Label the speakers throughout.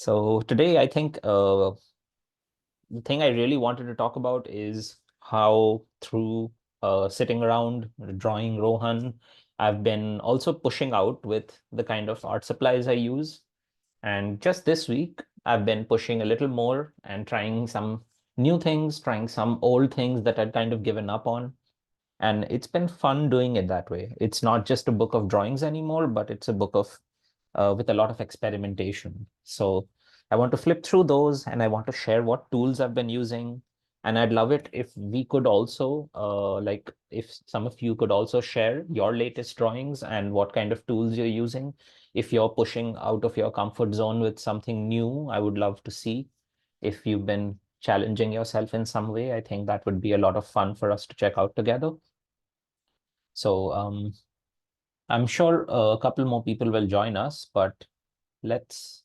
Speaker 1: So today, I think the thing I really wanted to talk about is how through sitting around drawing Rohan, I've been also pushing out with the kind of art supplies I use. And just this week, I've been pushing a little more and trying some new things, trying some old things that I'd kind of given up on. And it's been fun doing it that way. It's not just a book of drawings anymore, but it's a book of with a lot of experimentation. So I want to flip through those and I want to share what tools I've been using. And I'd love it if we could also, if some of you could also share your latest drawings and what kind of tools you're using. If you're pushing out of your comfort zone with something new, I would love to see. If you've been challenging yourself in some way, I think that would be a lot of fun for us to check out together. So I'm sure a couple more people will join us, but let's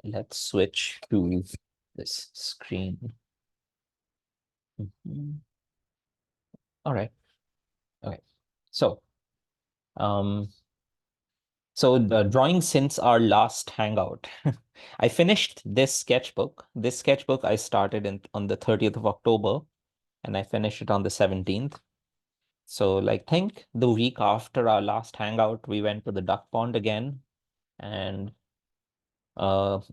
Speaker 1: let's switch to this screen. Mhm. All right. Okay. So um the drawing since our last hangout. I finished this sketchbook. This sketchbook I started on the 30th of October and I finished it on the 17th. So think the week after our last hangout, we went to the duck pond again. And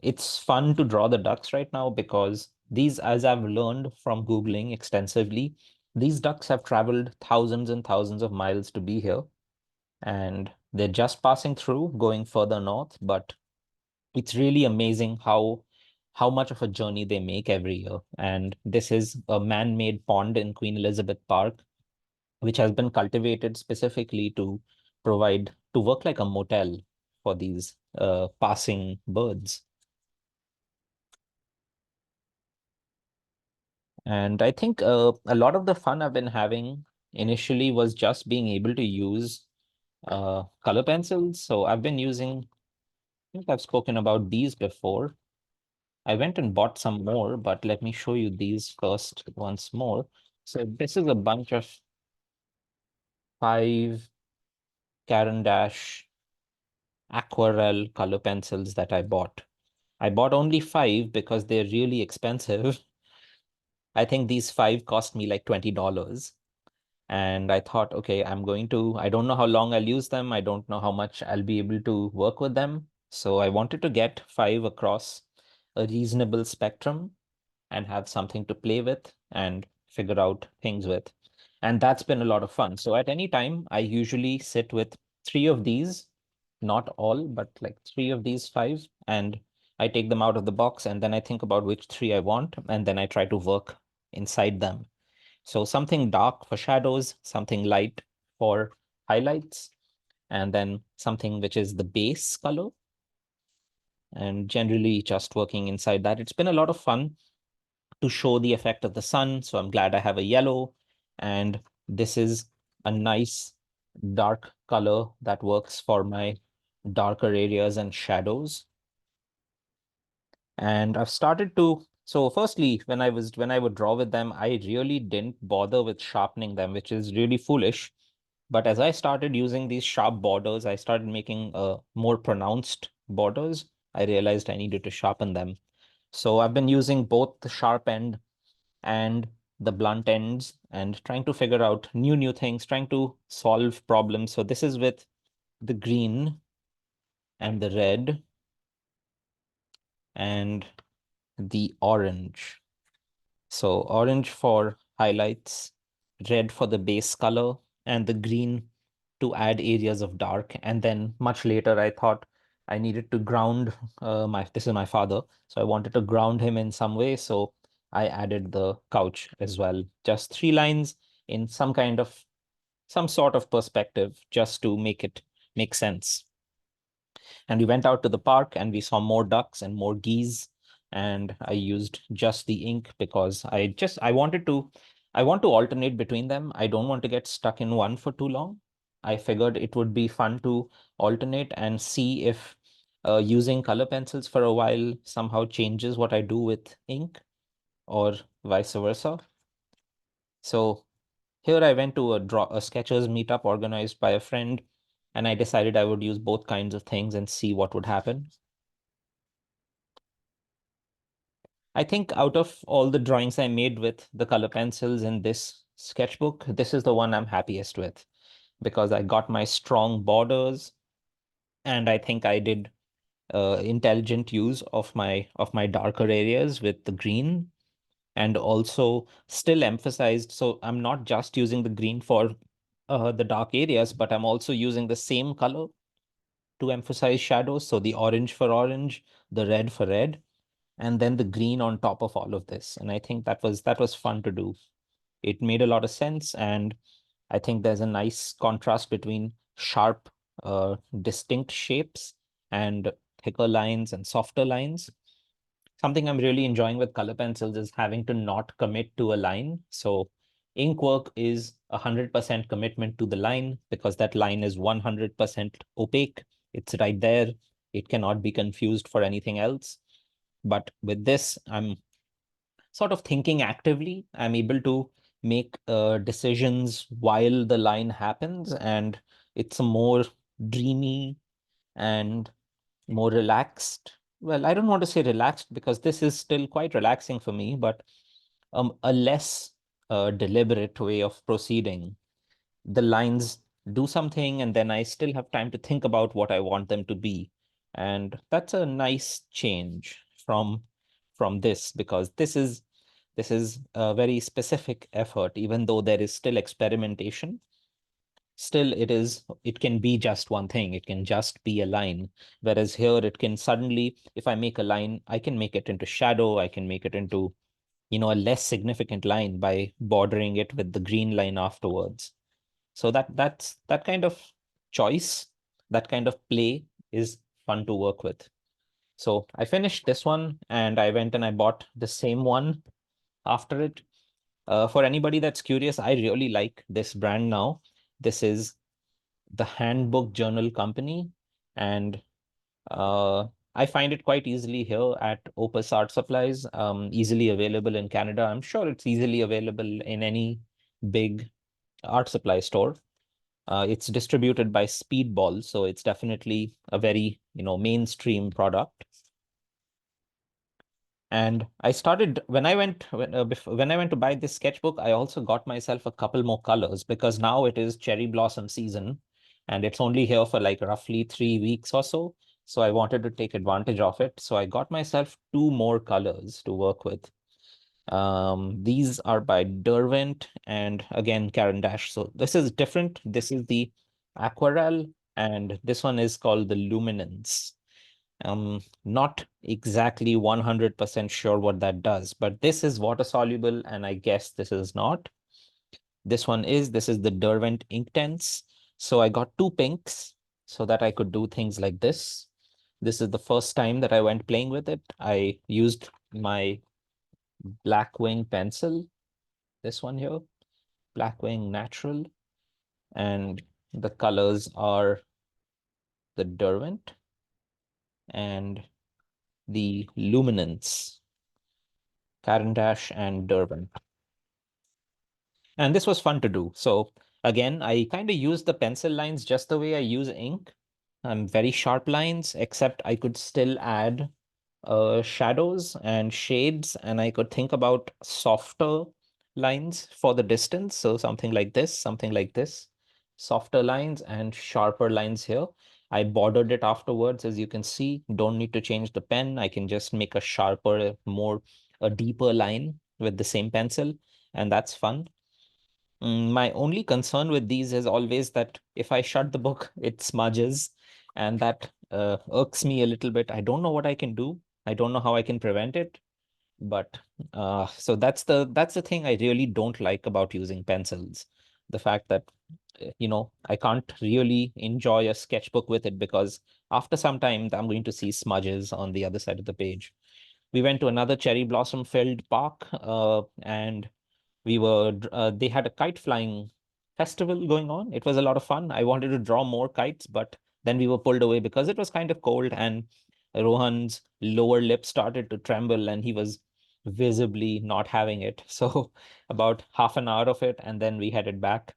Speaker 1: it's fun to draw the ducks right now because these, as I've learned from Googling extensively, these ducks have traveled thousands and thousands of miles to be here. And they're just passing through, going further north. But it's really amazing how much of a journey they make every year. And this is a man-made pond in Queen Elizabeth Park, which has been cultivated specifically to work like a motel for these passing birds. And I think a lot of the fun I've been having initially was just being able to use color pencils. So I've been using, I think I've spoken about these before. I went and bought some more, but let me show you these first once more. So this is a bunch of 5 Caran d'Ache aquarelle color pencils that I bought. I bought only 5 because they're really expensive. I think these 5 cost me like $20. And I thought, okay, I don't know how long I'll use them. I don't know how much I'll be able to work with them. So I wanted to get 5 across a reasonable spectrum and have something to play with and figure out things with. And that's been a lot of fun. So at any time, I usually sit with 3 of these, not all, but like 3 of these 5. And I take them out of the box and then I think about which 3 I want. And then I try to work inside them. So something dark for shadows, something light for highlights, and then something which is the base color. And generally just working inside that. It's been a lot of fun to show the effect of the sun. So I'm glad I have a yellow. And this is a nice dark color that works for my darker areas and shadows. And I've started to, so firstly, when I would draw with them, I really didn't bother with sharpening them, which is really foolish. But as I started using these sharp borders, I started making more pronounced borders. I realized I needed to sharpen them. So I've been using both the sharp end and the blunt ends and trying to figure out new things, trying to solve problems. So this is with the green and the red and the orange. So orange for highlights, red for the base color, and the green to add areas of dark. And then much later, I thought I needed to ground this is my father. So I wanted to ground him in some way. So I added the couch as well. Just 3 lines in some sort of perspective, just to make it make sense. And we went out to the park and we saw more ducks and more geese. And I used just the ink because I want to alternate between them. I don't want to get stuck in one for too long. I figured it would be fun to alternate and see if using color pencils for a while somehow changes what I do with ink or vice versa. So here I went to a sketchers meetup organized by a friend, and I decided I would use both kinds of things and see what would happen. I think out of all the drawings I made with the color pencils in this sketchbook, this is the one I'm happiest with because I got my strong borders and I think I did intelligent use of my darker areas with the green and also still emphasized. So I'm not just using the green for the dark areas, but I'm also using the same color to emphasize shadows. So the orange for orange, the red for red, and then the green on top of all of this. And I think that was fun to do. It made a lot of sense, and I think there's a nice contrast between sharp, distinct shapes and thicker lines and softer lines. Something I'm really enjoying with color pencils is having to not commit to a line. So ink work is 100% commitment to the line because that line is 100% opaque. It's right there. It cannot be confused for anything else. But with this, I'm sort of thinking actively. I'm able to make decisions while the line happens, and it's a more dreamy and more relaxed. Well, I don't want to say relaxed because this is still quite relaxing for me, but a less deliberate way of proceeding. The lines do something, and then I still have time to think about what I want them to be. And that's a nice change from this because this is a very specific effort, even though there is still experimentation. Still, it can be just one thing. It can just be a line. Whereas here it can suddenly, if I make a line, I can make it into shadow. I can make it into, a less significant line by bordering it with the green line afterwards. So that kind of choice, that kind of play is fun to work with. So I finished this one and I went and I bought the same one after it. For anybody that's curious, I really like this brand now. This is the Handbook Journal Company, and uh, I find it quite easily here at Opus Art Supplies, easily available in Canada. I'm sure it's easily available in any big art supply store. It's distributed by Speedball, so it's definitely a very, mainstream product. And I started when I went to buy this sketchbook, I also got myself a couple more colors because now it is cherry blossom season and it's only here for like roughly 3 weeks or so. So I wanted to take advantage of it. So I got myself two more colors to work with. These are by Derwent and again Caran d'Ache. So this is different. This is the Aquarelle and this one is called the Luminance. Not exactly 100% sure what that does, but this is water soluble and I guess this is not. This is the Derwent Inktense. So I got two pinks so that I could do things like this. This is the first time that I went playing with it. I used my Blackwing pencil, this one here, Blackwing Natural, and the colors are the Derwent and the Luminance, Caran d'Ache and Derwent. And this was fun to do. So again, I kind of use the pencil lines just the way I use ink. Very sharp lines, except I could still add shadows and shades, and I could think about softer lines for the distance. So something like this, softer lines and sharper lines here. I bordered it afterwards, as you can see. Don't need to change the pen. I can just make a sharper, a deeper line with the same pencil, and that's fun. My only concern with these is always that if I shut the book, it smudges, and that irks me a little bit. I don't know what I can do. I don't know how I can prevent it. But so that's the thing I really don't like about using pencils. The fact that I can't really enjoy a sketchbook with it because after some time I'm going to see smudges on the other side of the page. We went to another cherry blossom filled park, and they had a kite flying festival going on. It was a lot of fun. I wanted to draw more kites, but then we were pulled away because it was kind of cold and Rohan's lower lip started to tremble and he was visibly not having it. So about half an hour of it, and then we headed back.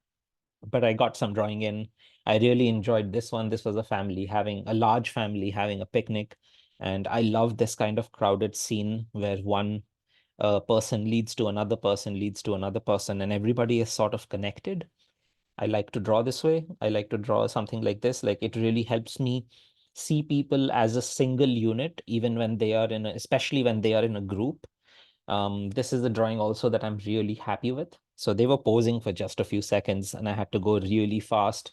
Speaker 1: But I got some drawing in. I really enjoyed this one. This was a large family having a picnic. And I love this kind of crowded scene where one person leads to another person, leads to another person, and everybody is sort of connected. I like to draw this way. I like to draw something like this. Like it really helps me see people as a single unit, even when they are especially when they are in a group. This is a drawing also that I'm really happy with. So they were posing for just a few seconds, and I had to go really fast,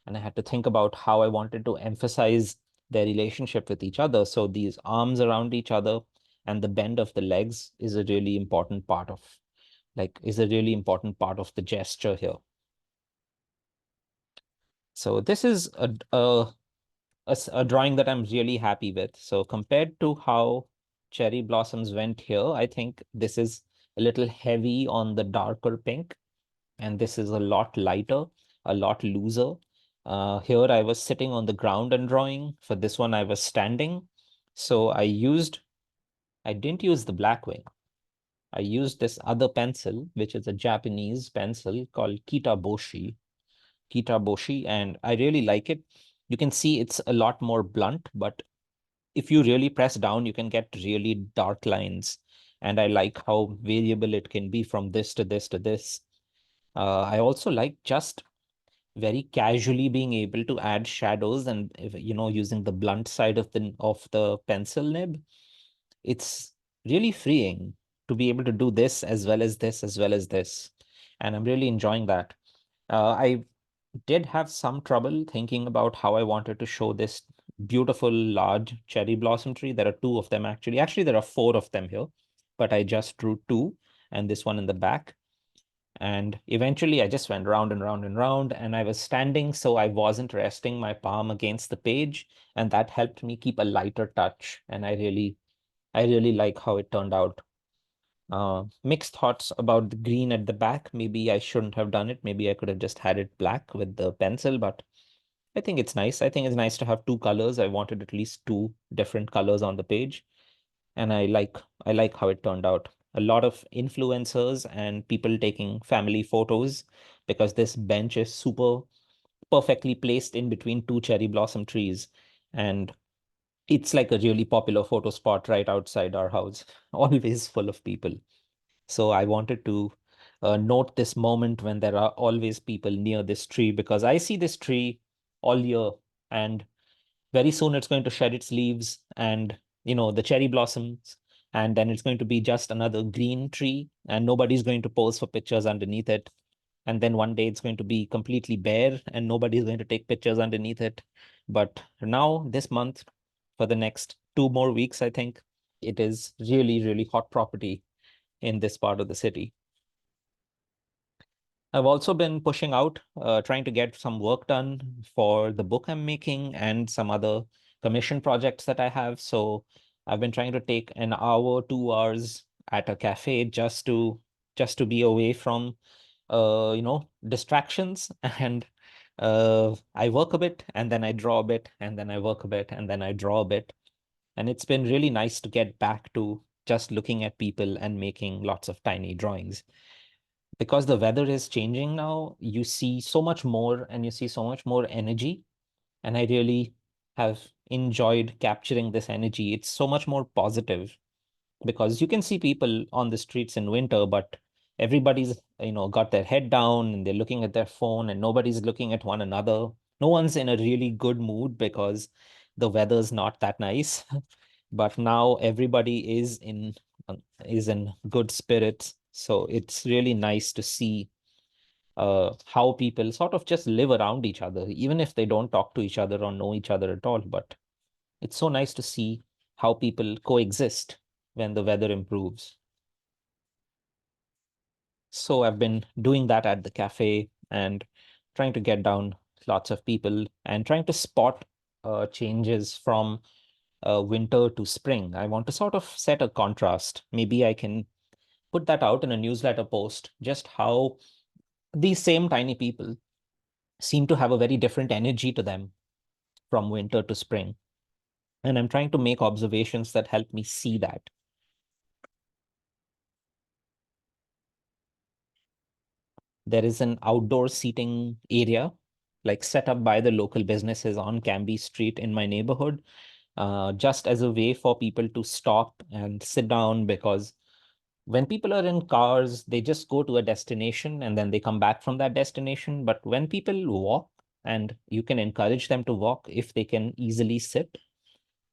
Speaker 1: and I had to think about how I wanted to emphasize their relationship with each other. So these arms around each other and the bend of the legs is a really important part of the gesture here. So this is a drawing that I'm really happy with. So compared to how Cherry Blossoms went here, I think this is a little heavy on the darker pink, and this is a lot lighter, a lot looser. Here I was sitting on the ground and drawing. For this one, I was standing. So I didn't use the black wing. I used this other pencil, which is a Japanese pencil called Kitaboshi, and I really like it. You can see it's a lot more blunt, but if you really press down, you can get really dark lines. And I like how variable it can be from this to this to this. I also like just very casually being able to add shadows and using the blunt side of the pencil nib. It's really freeing to be able to do this as well as this as well as this. And I'm really enjoying that. I did have some trouble thinking about how I wanted to show this beautiful large cherry blossom tree. There are two of them actually. Actually, there are four of them here, but I just drew two and this one in the back. And eventually I just went round and round and round, and I was standing, so I wasn't resting my palm against the page. And that helped me keep a lighter touch. And I really like how it turned out. Mixed thoughts about the green at the back. Maybe I shouldn't have done it. Maybe I could have just had it black with the pencil, but I think it's nice. I think it's nice to have two colors. I wanted at least two different colors on the page, and I like how it turned out. A lot of influencers and people taking family photos because this bench is super perfectly placed in between two cherry blossom trees, and it's like a really popular photo spot right outside our house, always full of people. So I wanted to note this moment when there are always people near this tree, because I see this tree all year, and very soon it's going to shed its leaves and the cherry blossoms, and then it's going to be just another green tree, and nobody's going to pose for pictures underneath it. And then one day it's going to be completely bare and nobody's going to take pictures underneath it. But now this month, for the next 2 more weeks, I think it is really, really hot property in this part of the city. I've also been pushing out, trying to get some work done for the book I'm making and some other commission projects that I have. So I've been trying to take an hour, 2 hours at a cafe just to be away from distractions. And I work a bit and then I draw a bit and then I work a bit and then I draw a bit. And it's been really nice to get back to just looking at people and making lots of tiny drawings. Because the weather is changing now, you see so much more and you see so much more energy. And I really have enjoyed capturing this energy. It's so much more positive because you can see people on the streets in winter, but everybody's, got their head down and they're looking at their phone and nobody's looking at one another. No one's in a really good mood because the weather's not that nice. But now everybody is in good spirits. So it's really nice to see how people sort of just live around each other, even if they don't talk to each other or know each other at all. But it's so nice to see how people coexist when the weather improves. So I've been doing that at the cafe and trying to get down lots of people and trying to spot changes from winter to spring. I want to sort of set a contrast. Maybe I can put that out in a newsletter post, just how these same tiny people seem to have a very different energy to them from winter to spring. And I'm trying to make observations that help me see that. There is an outdoor seating area, like set up by the local businesses on Cambie Street in my neighborhood. just as a way for people to stop and sit down, because when people are in cars, they just go to a destination and then they come back from that destination. But when people walk, and you can encourage them to walk if they can easily sit,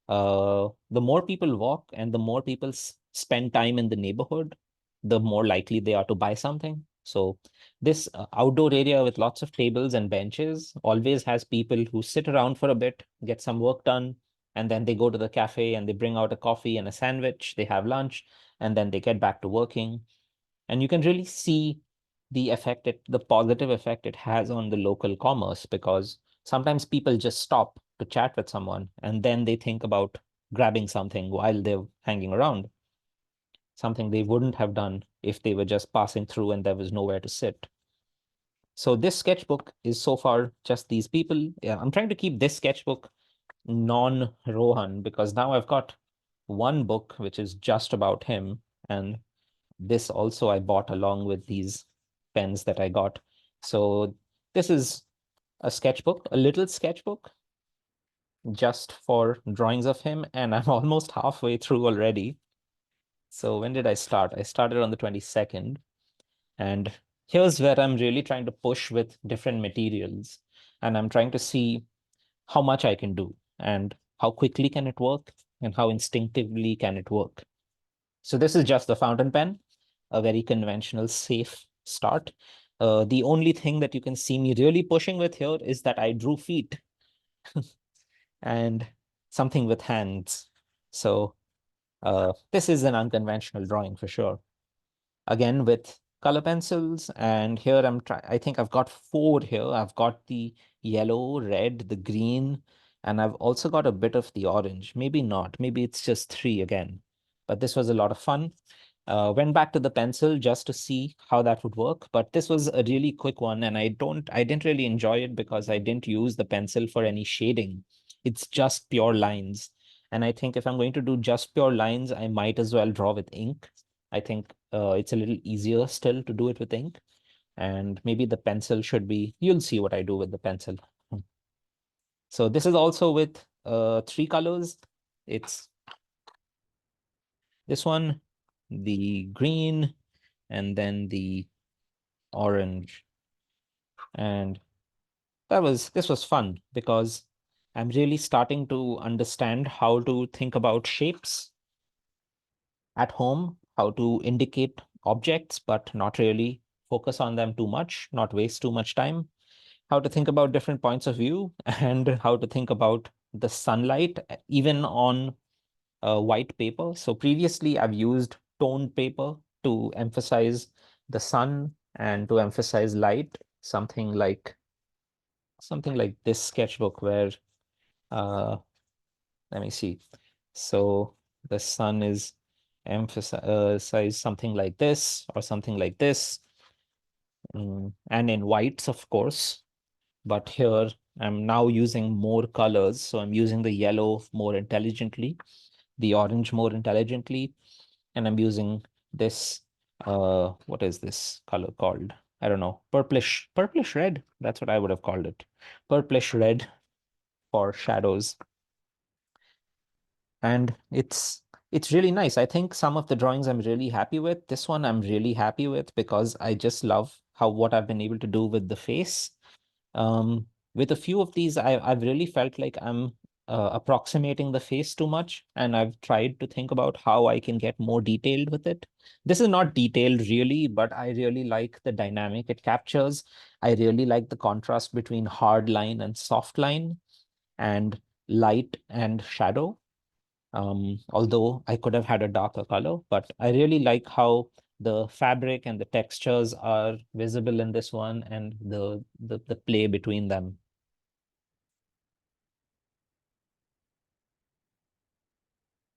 Speaker 1: the more people walk and the more people spend time in the neighborhood, the more likely they are to buy something. So this outdoor area with lots of tables and benches always has people who sit around for a bit, get some work done, and then they go to the cafe and they bring out a coffee and a sandwich, they have lunch, and then they get back to working. And you can really see the positive effect it has on the local commerce, because sometimes people just stop to chat with someone and then they think about grabbing something while they're hanging around, something they wouldn't have done if they were just passing through and there was nowhere to sit. So this sketchbook is so far just these people. Yeah, I'm trying to keep this sketchbook non-Rohan, because now I've got one book which is just about him, and this also I bought along with these pens that I got. So this is a sketchbook, a little sketchbook just for drawings of him, and I'm almost halfway through already. So when did I start? I started on the 22nd, and here's where I'm really trying to push with different materials, and I'm trying to see how much I can do and how quickly can it work and how instinctively can it work. So this is just the fountain pen, a very conventional, safe start. The only thing that you can see me really pushing with here is that I drew feet and something with hands. So this is an unconventional drawing for sure. Again, with color pencils, and here I think I've got four here. I've got the yellow, red, the green, and I've also got a bit of the orange. Maybe not, maybe it's just three again. But this was a lot of fun. Went back to the pencil just to see how that would work. But this was a really quick one, and I didn't really enjoy it because I didn't use the pencil for any shading. It's just pure lines. And I think if I'm going to do just pure lines, I might as well draw with ink. I think it's a little easier still to do it with ink. And maybe the pencil should be, you'll see what I do with the pencil. So this is also with three colors. It's this one, the green, and then the orange. And this was fun because I'm really starting to understand how to think about shapes at home, how to indicate objects, but not really focus on them too much, not waste too much time, how to think about different points of view, and how to think about the sunlight, even on white paper. So previously, I've used toned paper to emphasize the sun and to emphasize light, something like this sketchbook where uh, let me see. So the sun is emphasize something like this or something like this, and in whites, of course. But here I'm now using more colors. So I'm using the yellow more intelligently, the orange more intelligently, and I'm using this, what is this color called? I don't know, purplish red. That's what I would have called it. Purplish red for shadows. And it's really nice. I think some of the drawings I'm really happy with. This one I'm really happy with because I just love how what I've been able to do with the face. With a few of these, I've really felt like I'm approximating the face too much, and I've tried to think about how I can get more detailed with it. This is not detailed really, but I really like the dynamic it captures. I really like the contrast between hard line and soft line and light and shadow. Although I could have had a darker color, but I really like how the fabric and the textures are visible in this one, and the play between them.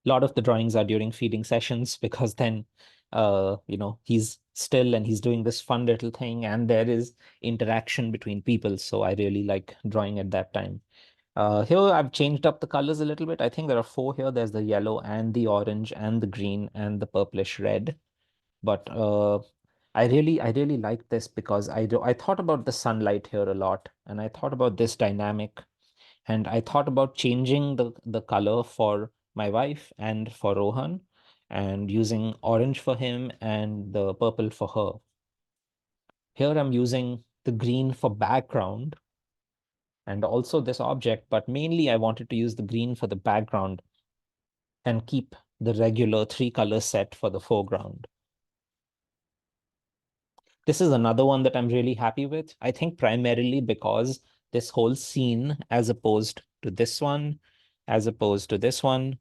Speaker 1: A lot of the drawings are during feeding sessions because then he's still and he's doing this fun little thing and there is interaction between people. So I really like drawing at that time. Here I've changed up the colors a little bit. I think there are four here. There's the yellow and the orange and the green and the purplish red. But I really like this because I thought about the sunlight here a lot, and I thought about this dynamic And I thought about changing the color for my wife and for Rohan and using orange for him and the purple for her. Here I'm using the green for background and also this object, but mainly I wanted to use the green for the background and keep the regular three color set for the foreground. This is another one that I'm really happy with. I think primarily because this whole scene, as opposed to this one, as opposed to this one,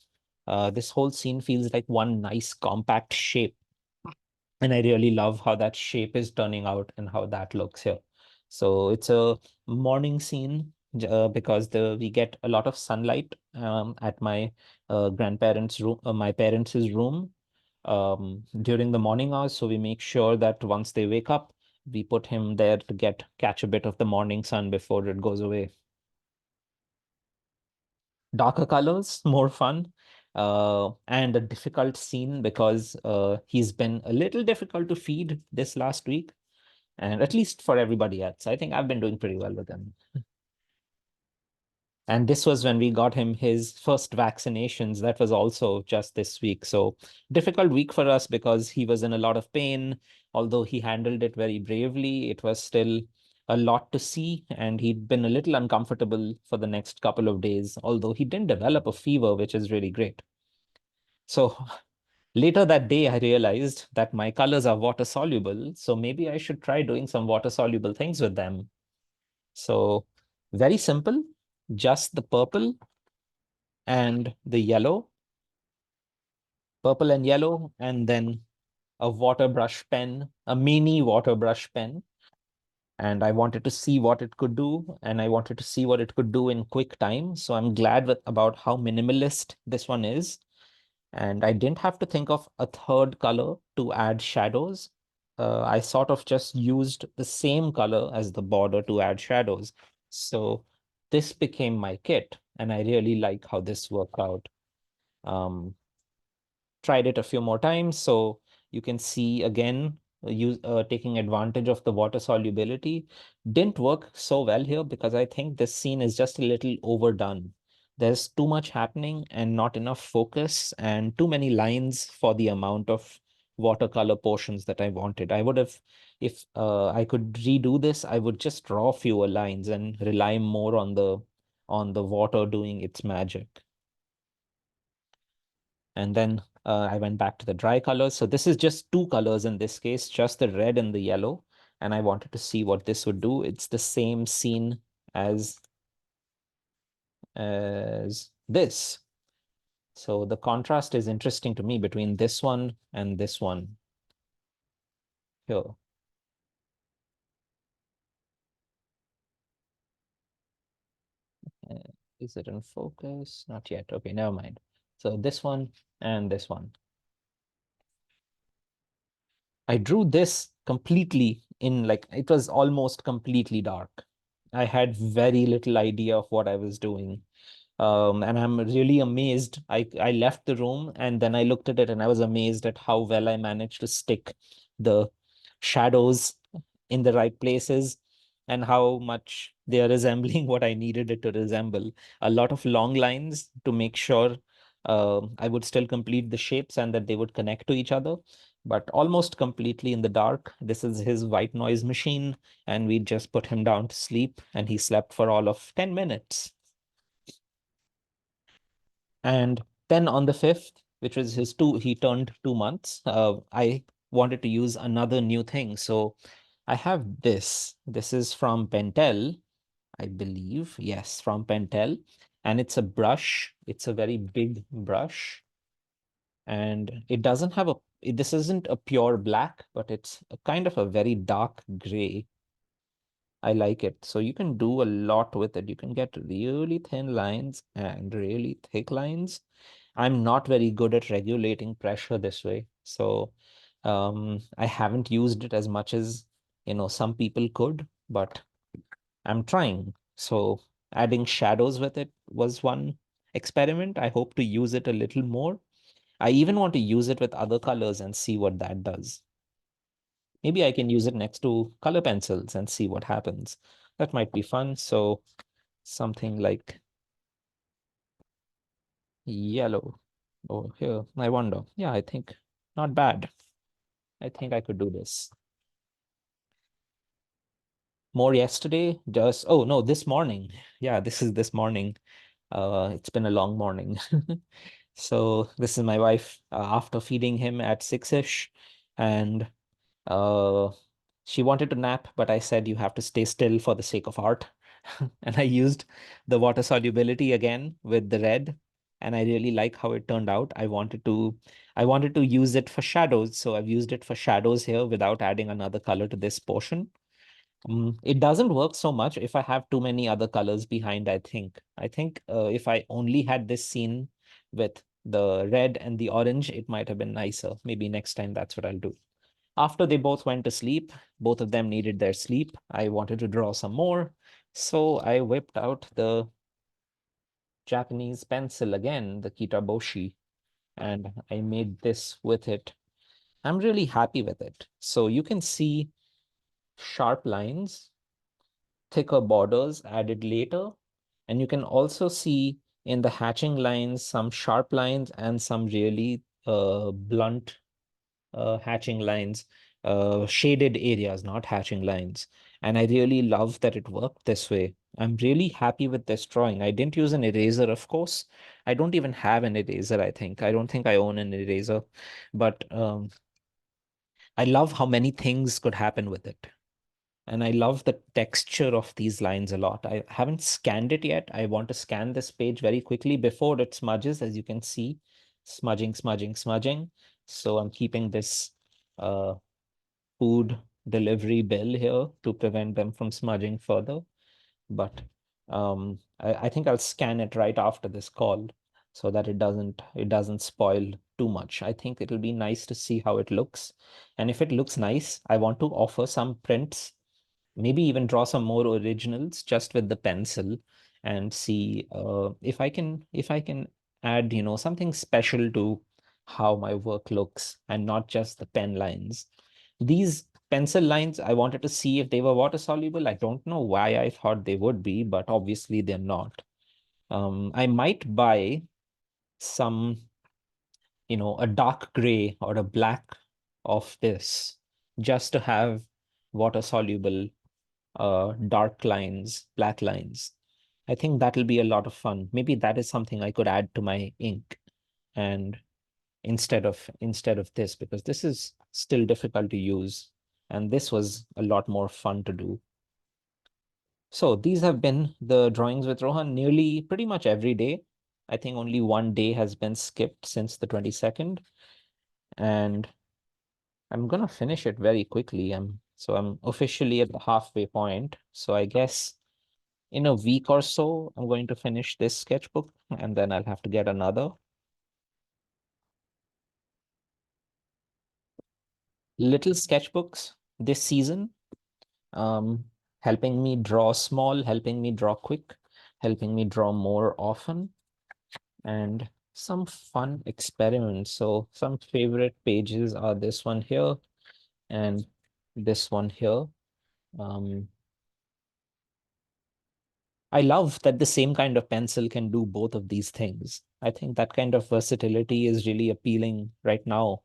Speaker 1: this whole scene feels like one nice compact shape. And I really love how that shape is turning out and how that looks here. So it's a morning scene because we get a lot of sunlight at my grandparents' room, my parents' room during the morning hours. So we make sure that once they wake up, we put him there to catch a bit of the morning sun before it goes away. Darker colors, more fun, and a difficult scene because he's been a little difficult to feed this last week, and at least for everybody else. I think I've been doing pretty well with him. And this was when we got him his first vaccinations. That was also just this week. So difficult week for us because he was in a lot of pain. Although he handled it very bravely, it was still a lot to see. And he'd been a little uncomfortable for the next couple of days, although he didn't develop a fever, which is really great. So later that day, I realized that my colors are water soluble. So maybe I should try doing some water soluble things with them. So very simple, just the purple and the yellow, purple and yellow, and then a water brush pen, a mini water brush pen. And I wanted to see what it could do, and I wanted to see what it could do in quick time. So I'm glad about how minimalist this one is. And I didn't have to think of a third color to add shadows. I sort of just used the same color as the border to add shadows. So this became my kit, and I really like how this worked out. Um, Tried it a few more times. So you can see again, taking advantage of the water solubility. Didn't work so well here because I think this scene is just a little overdone. There's too much happening and not enough focus and too many lines for the amount of watercolor portions that I wanted. I would have, if I could redo this, I would just draw fewer lines and rely more on the water doing its magic. And then I went back to the dry colors. So this is just two colors in this case, just the red and the yellow. And I wanted to see what this would do. It's the same scene as, as this. So the contrast is interesting to me between this one and this one here. Uh, is it in focus? Not yet. Okay, never mind. So this one and this one. I drew this completely in like it was almost completely dark. I had very little idea of what I was doing. And I'm really amazed. I left the room and then I looked at it and I was amazed at how well I managed to stick the shadows in the right places and how much they are resembling what I needed it to resemble. A lot of long lines to make sure I would still complete the shapes and that they would connect to each other, but almost completely in the dark. This is his white noise machine, and we just put him down to sleep, and he slept for all of 10 minutes. And then on the 5th, which was he turned 2 months, I wanted to use another new thing. So I have this. This is from Pentel, I believe. Yes, from Pentel. And it's a brush. It's a very big brush. And it doesn't have this isn't a pure black, but it's a kind of a very dark gray. I like it. So you can do a lot with it. You can get really thin lines and really thick lines. I'm not very good at regulating pressure this way. So I haven't used it as much as, some people could, but I'm trying. So adding shadows with it was one experiment. I hope to use it a little more. I even want to use it with other colors and see what that does. Maybe I can use it next to color pencils and see what happens. That might be fun. So something like yellow over here. I wonder. Yeah, I think not bad. I think I could do this. More yesterday, just oh no, this morning. Yeah, this is this morning. It's been a long morning. So this is my wife after feeding him at 6-ish, and uh, she wanted to nap, but I said you have to stay still for the sake of art. And I used the water solubility again with the red, and I really like how it turned out. I wanted to use it for shadows, so I've used it for shadows here without adding another color to this portion. It doesn't work so much if I have too many other colors behind, I think. I think if I only had this scene with the red and the orange, it might have been nicer. Maybe next time that's what I'll do. After they both went to sleep, both of them needed their sleep. I wanted to draw some more. So I whipped out the Japanese pencil again, the Kitaboshi, and I made this with it. I'm really happy with it. So you can see sharp lines, thicker borders added later. And you can also see in the hatching lines some sharp lines and some really blunt hatching lines, shaded areas, not hatching lines. And I really love that it worked this way. I'm really happy with this drawing. I didn't use an eraser, of course. I don't even have an eraser, I think. I don't think I own an eraser, but I love how many things could happen with it. And I love the texture of these lines a lot. I haven't scanned it yet. I want to scan this page very quickly before it smudges, as you can see, smudging, smudging, smudging. So I'm keeping this uh, food delivery bill here to prevent them from smudging further. But I think I'll scan it right after this call so that it doesn't spoil too much. I think it'll be nice to see how it looks. And if it looks nice, I want to offer some prints, maybe even draw some more originals just with the pencil and see if I can add, something special to how my work looks and not just the pen lines. These pencil lines, I wanted to see if they were water soluble. I don't know why I thought they would be, but obviously they're not. I might buy some, a dark gray or a black of this just to have water soluble dark lines, black lines. I think that'll be a lot of fun. Maybe that is something I could add to my ink, and instead of this, because this is still difficult to use, and this was a lot more fun to do. So these have been the drawings with Rohan nearly pretty much every day. I think only one day has been skipped since the 22nd, and I'm gonna finish it very quickly. I'm officially at the halfway point. So I guess in a week or so, I'm going to finish this sketchbook and then I'll have to get another. Little sketchbooks this season, um, helping me draw small, helping me draw quick, helping me draw more often, and some fun experiments. So some favorite pages are this one here and this one here. Um, I love that the same kind of pencil can do both of these things. I think that kind of versatility is really appealing right now.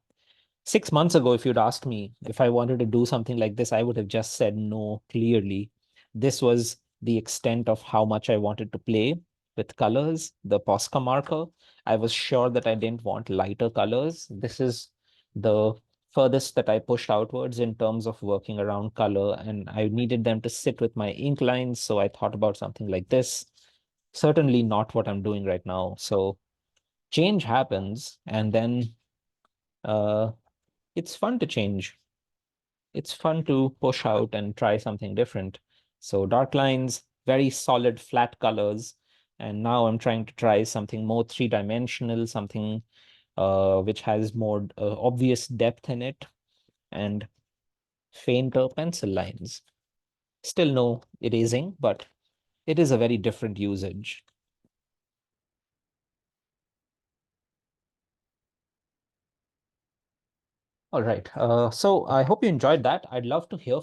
Speaker 1: 6 months ago, if you'd asked me if I wanted to do something like this, I would have just said no clearly. This was the extent of how much I wanted to play with colors, the Posca marker. I was sure that I didn't want lighter colors. This is the furthest that I pushed outwards in terms of working around color, and I needed them to sit with my ink lines. So I thought about something like this. Certainly not what I'm doing right now. So change happens, and then uh, it's fun to change. It's fun to push out and try something different. So dark lines, very solid flat colors. And now I'm trying to try something more three-dimensional, something which has more obvious depth in it and fainter pencil lines. Still no erasing, but it is a very different usage. All right. So I hope you enjoyed that. I'd love to hear